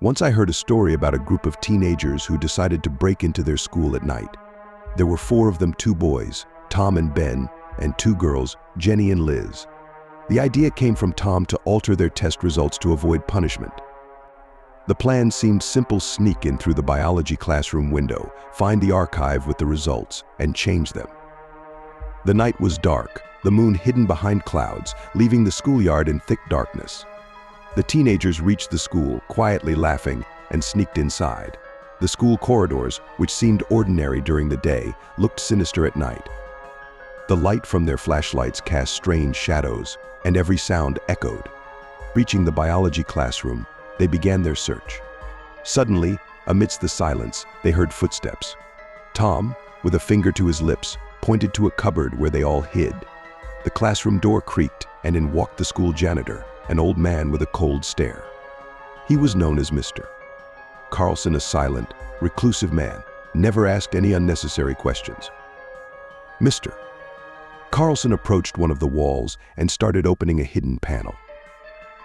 Once I heard a story about a group of teenagers who decided to break into their school at night. There were 4 of them, 2 boys, Tom and Ben, and 2 girls, Jenny and Liz. The idea came from Tom to alter their test results to avoid punishment. The plan seemed simple: sneak in through the biology classroom window, find the archive with the results, and change them. The night was dark, the moon hidden behind clouds, leaving the schoolyard in thick darkness. The teenagers reached the school, quietly laughing, and sneaked inside. The school corridors, which seemed ordinary during the day, looked sinister at night. The light from their flashlights cast strange shadows, and every sound echoed. Reaching the biology classroom, they began their search. Suddenly, amidst the silence, they heard footsteps. Tom, with a finger to his lips, pointed to a cupboard where they all hid. The classroom door creaked, and in walked the school janitor, an old man with a cold stare. He was known as Mr. Carlson, a silent, reclusive man, never asked any unnecessary questions. Mr. Carlson approached one of the walls and started opening a hidden panel.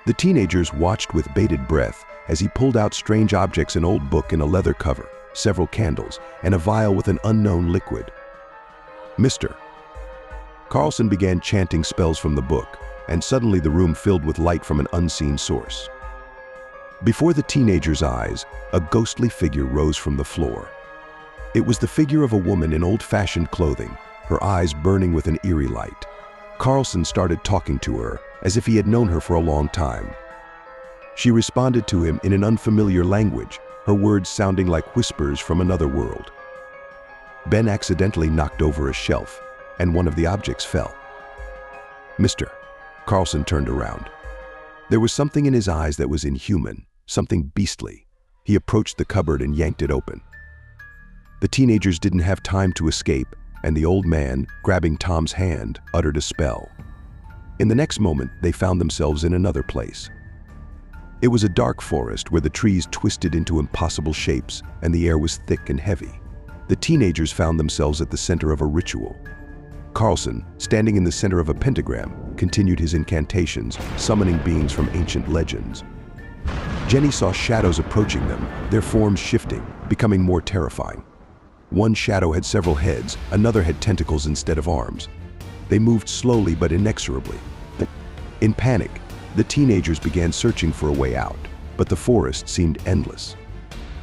The teenagers watched with bated breath as he pulled out strange objects: an old book in a leather cover, several candles, and a vial with an unknown liquid. Mr. Carlson began chanting spells from the book, and suddenly the room filled with light from an unseen source. Before the teenagers' eyes, a ghostly figure rose from the floor. It was the figure of a woman in old-fashioned clothing, her eyes burning with an eerie light. Carlson started talking to her as if he had known her for a long time. She responded to him in an unfamiliar language, her words sounding like whispers from another world. Ben accidentally knocked over a shelf, and one of the objects fell. Mr. Carlson turned around. There was something in his eyes that was inhuman, something beastly. He approached the cupboard and yanked it open. The teenagers didn't have time to escape, and the old man, grabbing Tom's hand, uttered a spell. In the next moment, they found themselves in another place. It was a dark forest where the trees twisted into impossible shapes and the air was thick and heavy. The teenagers found themselves at the center of a ritual. Carlson, standing in the center of a pentagram, continued his incantations, summoning beings from ancient legends. Jenny saw shadows approaching them, their forms shifting, becoming more terrifying. One shadow had several heads, another had tentacles instead of arms. They moved slowly but inexorably. In panic, the teenagers began searching for a way out, but the forest seemed endless.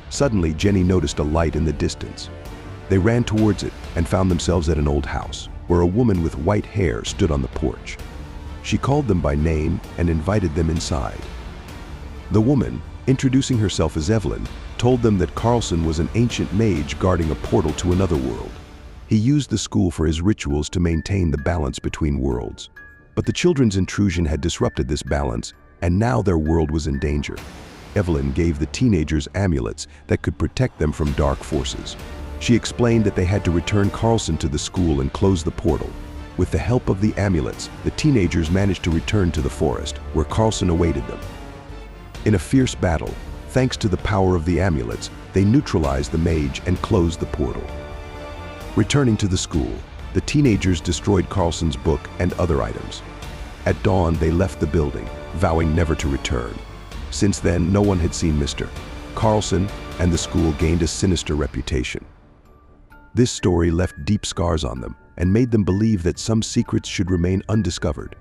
Suddenly, Jenny noticed a light in the distance. They ran towards it and found themselves at an old house, where a woman with white hair stood on the porch. She called them by name and invited them inside. The woman, introducing herself as Evelyn, told them that Carlson was an ancient mage guarding a portal to another world. He used the school for his rituals to maintain the balance between worlds. But the children's intrusion had disrupted this balance, and now their world was in danger. Evelyn gave the teenagers amulets that could protect them from dark forces. She explained that they had to return Carlson to the school and close the portal. With the help of the amulets, the teenagers managed to return to the forest, where Carlson awaited them. In a fierce battle, thanks to the power of the amulets, they neutralized the mage and closed the portal. Returning to the school, the teenagers destroyed Carlson's book and other items. At dawn, they left the building, vowing never to return. Since then, no one had seen Mr. Carlson, and the school gained a sinister reputation. This story left deep scars on them and made them believe that some secrets should remain undiscovered.